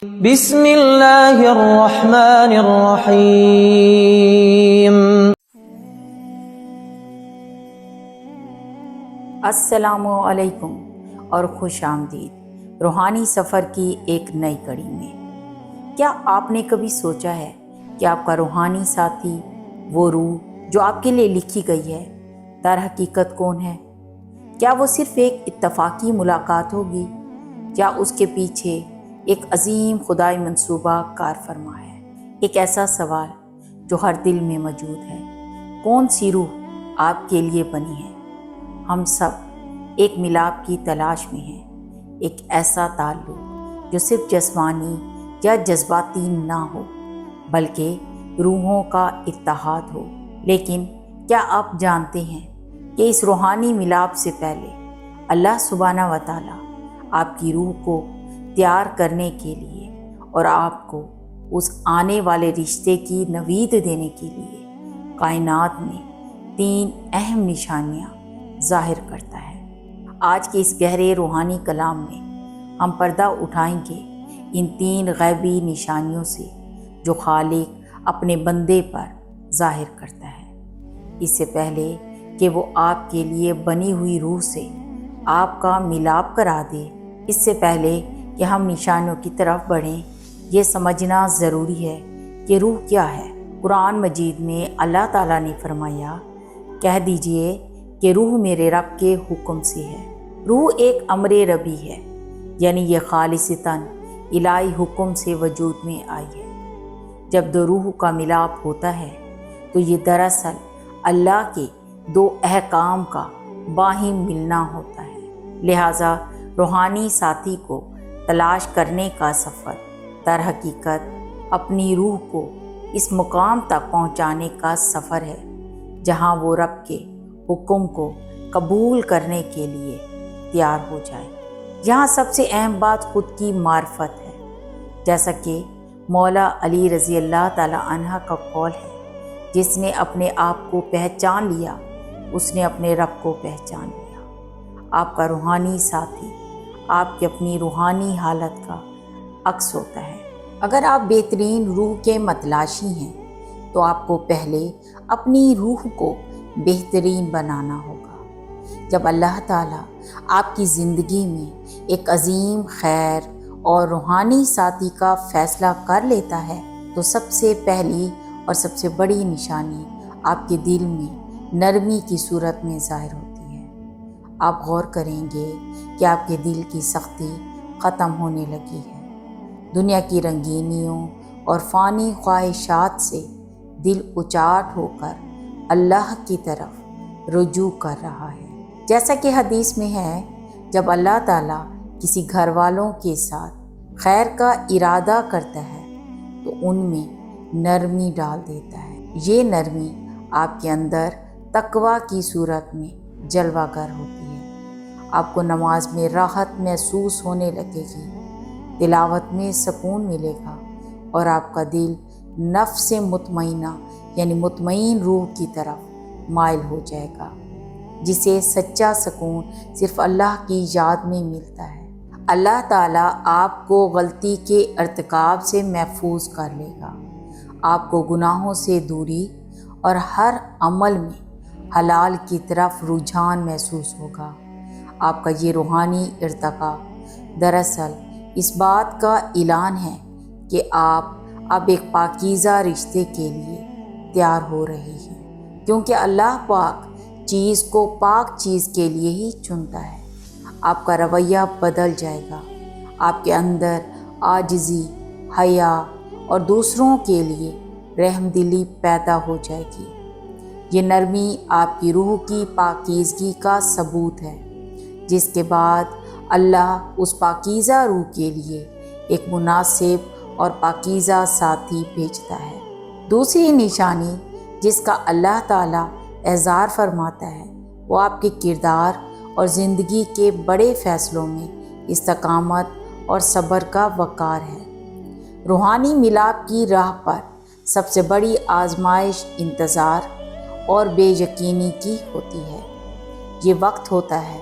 بسم اللہ الرحمن الرحیم۔ السلام علیکم اور خوش آمدید روحانی سفر کی ایک نئی کڑی میں۔ کیا آپ نے کبھی سوچا ہے کہ آپ کا روحانی ساتھی، وہ روح جو آپ کے لیے لکھی گئی ہے، در حقیقت کون ہے؟ کیا وہ صرف ایک اتفاقی ملاقات ہوگی یا اس کے پیچھے ایک عظیم خدائی منصوبہ کار فرما ہے؟ ایک ایسا سوال جو ہر دل میں موجود ہے۔ کون سی روح آپ کے لیے بنی ہے؟ ہم سب ایک ملاپ کی تلاش میں ہیں، ایک ایسا تعلق جو صرف جسمانی یا جذباتی نہ ہو بلکہ روحوں کا اتحاد ہو۔ لیکن کیا آپ جانتے ہیں کہ اس روحانی ملاپ سے پہلے اللہ سبحانہ و تعالیٰ آپ کی روح کو تیار کرنے کے لیے اور آپ کو اس آنے والے رشتے کی نوید دینے کے لیے کائنات میں 3 اہم نشانیاں ظاہر کرتا ہے۔ آج کے اس گہرے روحانی کلام میں ہم پردہ اٹھائیں گے ان 3 غیبی نشانیوں سے جو خالق اپنے بندے پر ظاہر کرتا ہے۔ اس سے پہلے کہ وہ آپ کے لیے بنی ہوئی روح سے آپ کا ملاپ کرا دے، اس سے پہلے کہ ہم نشانیوں کی طرف بڑھیں، یہ سمجھنا ضروری ہے کہ روح کیا ہے۔ قرآن مجید میں اللہ تعالیٰ نے فرمایا، کہہ دیجئے کہ روح میرے رب کے حکم سے ہے۔ روح ایک امر ربی ہے، یعنی یہ خالصتاً الہی حکم سے وجود میں آئی ہے۔ جب 2 روح کا ملاپ ہوتا ہے تو یہ دراصل اللہ کے 2 احکام کا باہم ملنا ہوتا ہے۔ لہٰذا روحانی ساتھی کو تلاش کرنے کا سفر در حقیقت اپنی روح کو اس مقام تک پہنچانے کا سفر ہے جہاں وہ رب کے حکم کو قبول کرنے کے لیے تیار ہو جائے۔ یہاں سب سے اہم بات خود کی معرفت ہے، جیسا کہ مولا علی رضی اللہ تعالی عنہ کا قول ہے، جس نے اپنے آپ کو پہچان لیا اس نے اپنے رب کو پہچان لیا۔ آپ کا روحانی ساتھی آپ کی اپنی روحانی حالت کا عکس ہوتا ہے۔ اگر آپ بہترین روح کے متلاشی ہیں تو آپ کو پہلے اپنی روح کو بہترین بنانا ہوگا۔ جب اللہ تعالیٰ آپ کی زندگی میں ایک عظیم خیر اور روحانی ساتھی کا فیصلہ کر لیتا ہے تو سب سے پہلی اور سب سے بڑی نشانی آپ کے دل میں نرمی کی صورت میں ظاہر ہوتی ہے۔ آپ غور کریں گے کہ آپ کے دل کی سختی ختم ہونے لگی ہے۔ دنیا کی رنگینیوں اور فانی خواہشات سے دل اچاٹ ہو کر اللہ کی طرف رجوع کر رہا ہے۔ جیسا کہ حدیث میں ہے، جب اللہ تعالیٰ کسی گھر والوں کے ساتھ خیر کا ارادہ کرتا ہے تو ان میں نرمی ڈال دیتا ہے۔ یہ نرمی آپ کے اندر تقویٰ کی صورت میں جلوہ گر ہوتی ہے۔ آپ کو نماز میں راحت محسوس ہونے لگے گی، تلاوت میں سکون ملے گا اور آپ کا دل نفس مطمئنہ یعنی مطمئن روح کی طرف مائل ہو جائے گا، جسے سچا سکون صرف اللہ کی یاد میں ملتا ہے۔ اللہ تعالیٰ آپ کو غلطی کے ارتکاب سے محفوظ کر لے گا، آپ کو گناہوں سے دوری اور ہر عمل میں حلال کی طرف رجحان محسوس ہوگا۔ آپ کا یہ روحانی ارتقاء دراصل اس بات کا اعلان ہے کہ آپ اب ایک پاکیزہ رشتے کے لیے تیار ہو رہی ہیں، کیونکہ اللہ پاک چیز کو پاک چیز کے لیے ہی چنتا ہے۔ آپ کا رویہ بدل جائے گا، آپ کے اندر عاجزی، حیا اور دوسروں کے لیے رحم دلی پیدا ہو جائے گی۔ یہ نرمی آپ کی روح کی پاکیزگی کا ثبوت ہے، جس کے بعد اللہ اس پاکیزہ روح کے لیے ایک مناسب اور پاکیزہ ساتھی بھیجتا ہے۔ دوسری نشانی جس کا اللہ تعالیٰ اظہار فرماتا ہے وہ آپ کے کردار اور زندگی کے بڑے فیصلوں میں استقامت اور صبر کا وقار ہے۔ روحانی ملاپ کی راہ پر سب سے بڑی آزمائش انتظار اور بے یقینی کی ہوتی ہے۔ یہ وقت ہوتا ہے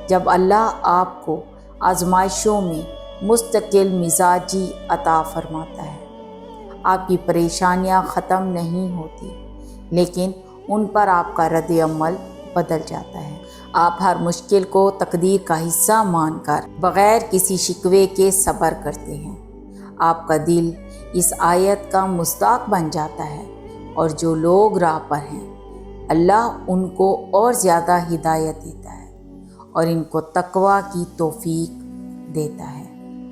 جب اللہ آپ کو آزمائشوں میں مستقل مزاجی عطا فرماتا ہے۔ آپ کی پریشانیاں ختم نہیں ہوتی، لیکن ان پر آپ کا رد عمل بدل جاتا ہے۔ آپ ہر مشکل کو تقدیر کا حصہ مان کر بغیر کسی شکوے کے صبر کرتے ہیں۔ آپ کا دل اس آیت کا مصداق بن جاتا ہے، اور جو لوگ راہ پر ہیں اللہ ان کو اور زیادہ ہدایت دیتا ہے اور ان کو تقویٰ کی توفیق دیتا ہے۔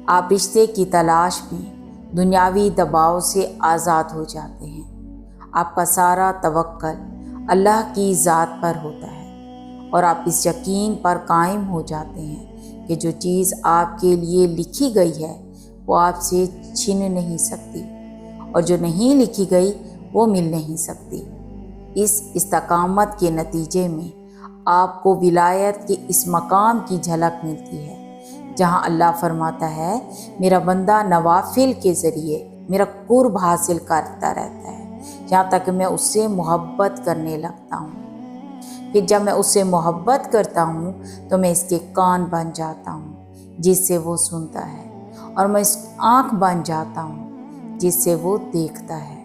آپ رشتے کی تلاش میں دنیاوی دباؤ سے آزاد ہو جاتے ہیں۔ آپ کا سارا توکل اللہ کی ذات پر ہوتا ہے، اور آپ اس یقین پر قائم ہو جاتے ہیں کہ جو چیز آپ کے لیے لکھی گئی ہے وہ آپ سے چھن نہیں سکتی، اور جو نہیں لکھی گئی وہ مل نہیں سکتی۔ اس استقامت کے نتیجے میں آپ کو ولایت کے اس مقام کی جھلک ملتی ہے جہاں اللہ فرماتا ہے میرا بندہ نوافل کے ذریعے میرا قرب حاصل کرتا رہتا ہے، یہاں تک میں اس سے محبت کرنے لگتا ہوں۔ پھر جب میں اس سے محبت کرتا ہوں تو میں اس کے کان بن جاتا ہوں جس سے وہ سنتا ہے، اور میں اس آنکھ بن جاتا ہوں جس سے وہ دیکھتا ہے۔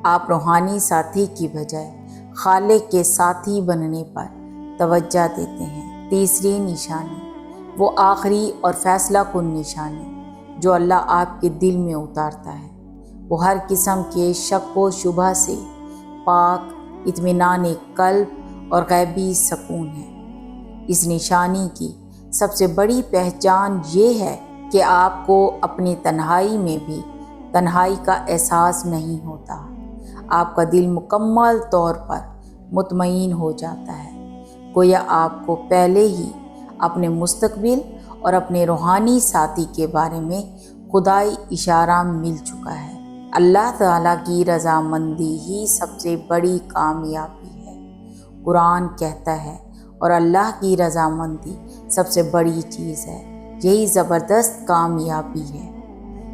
آپ روحانی ساتھی کی بجائے خالق کے ساتھی بننے پر توجہ دیتے ہیں۔ تیسری نشانی، وہ آخری اور فیصلہ کن نشانی جو اللہ آپ کے دل میں اتارتا ہے، وہ ہر قسم کے شک و شبہ سے پاک اطمینان قلب اور غیبی سکون ہے۔ اس نشانی کی سب سے بڑی پہچان یہ ہے کہ آپ کو اپنی تنہائی میں بھی تنہائی کا احساس نہیں ہوتا۔ آپ کا دل مکمل طور پر مطمئن ہو جاتا ہے، گویا آپ کو پہلے ہی اپنے مستقبل اور اپنے روحانی ساتھی کے بارے میں خدائی اشارہ مل چکا ہے۔ اللہ تعالیٰ کی رضامندی ہی سب سے بڑی کامیابی ہے۔ قرآن کہتا ہے اور اللہ کی رضامندی سب سے بڑی چیز ہے، یہی زبردست کامیابی ہے۔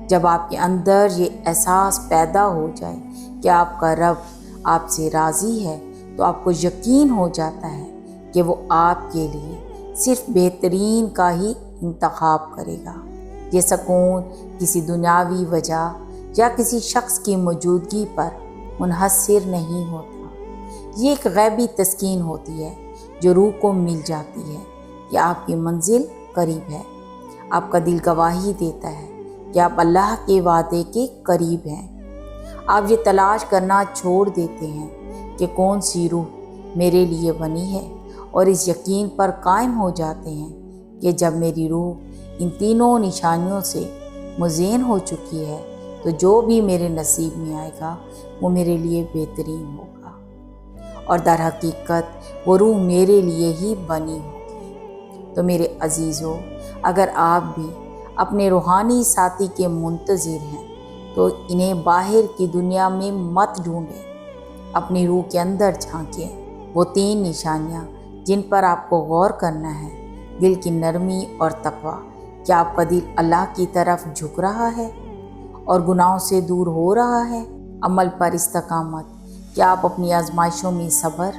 جب آپ کے اندر یہ احساس پیدا ہو جائے کہ آپ کا رب آپ سے راضی ہے تو آپ کو یقین ہو جاتا ہے کہ وہ آپ کے لیے صرف بہترین کا ہی انتخاب کرے گا۔ یہ سکون کسی دنیاوی وجہ یا کسی شخص کی موجودگی پر منحصر نہیں ہوتا، یہ ایک غیبی تسکین ہوتی ہے جو روح کو مل جاتی ہے کہ آپ کی منزل قریب ہے۔ آپ کا دل گواہی دیتا ہے کہ آپ اللہ کے وعدے کے قریب ہیں۔ آپ یہ تلاش کرنا چھوڑ دیتے ہیں کہ کون سی روح میرے لیے بنی ہے، اور اس یقین پر قائم ہو جاتے ہیں کہ جب میری روح ان تینوں نشانیوں سے مزین ہو چکی ہے تو جو بھی میرے نصیب میں آئے گا وہ میرے لیے بہترین ہوگا، اور در حقیقت وہ روح میرے لیے ہی بنی ہوگی۔ تو میرے عزیزو، اگر آپ بھی اپنے روحانی ساتھی کے منتظر ہیں تو انہیں باہر کی دنیا میں مت ڈھونڈیں، اپنی روح کے اندر جھانکیں۔ وہ 3 نشانیاں جن پر آپ کو غور کرنا ہے: دل کی نرمی اور تقویٰ، کیا آپ کا دل اللہ کی طرف جھک رہا ہے اور گناہوں سے دور ہو رہا ہے؟ عمل پر استقامت، کیا آپ اپنی آزمائشوں میں صبر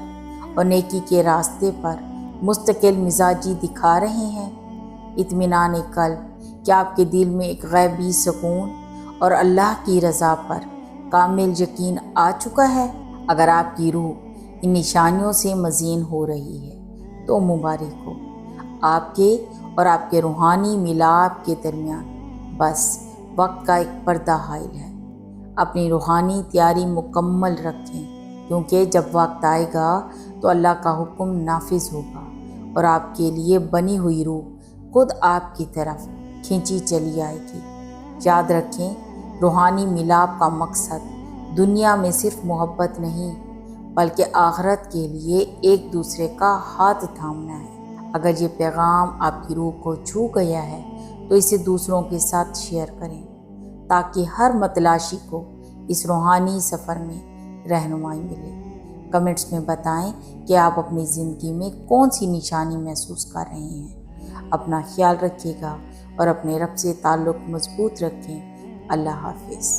اور نیکی کے راستے پر مستقل مزاجی دکھا رہے ہیں؟ اطمینان قلب، کیا آپ کے دل میں ایک غیبی سکون اور اللہ کی رضا پر کامل یقین آ چکا ہے؟ اگر آپ کی روح ان نشانیوں سے مزین ہو رہی ہے تو مبارک ہو۔ آپ کے اور آپ کے روحانی ملاپ کے درمیان بس وقت کا ایک پردہ حائل ہے۔ اپنی روحانی تیاری مکمل رکھیں، کیونکہ جب وقت آئے گا تو اللہ کا حکم نافذ ہوگا اور آپ کے لیے بنی ہوئی روح خود آپ کی طرف کھینچی چلی آئے گی۔ یاد رکھیں، روحانی ملاپ کا مقصد دنیا میں صرف محبت نہیں بلکہ آخرت کے لیے ایک دوسرے کا ہاتھ تھامنا ہے۔ اگر یہ پیغام آپ کی روح کو چھو گیا ہے تو اسے دوسروں کے ساتھ شیئر کریں تاکہ ہر متلاشی کو اس روحانی سفر میں رہنمائی ملے۔ کمنٹس میں بتائیں کہ آپ اپنی زندگی میں کون سی نشانی محسوس کر رہے ہیں۔ اپنا خیال رکھیے گا اور اپنے رب سے تعلق مضبوط رکھیں۔ اللہ حافظ۔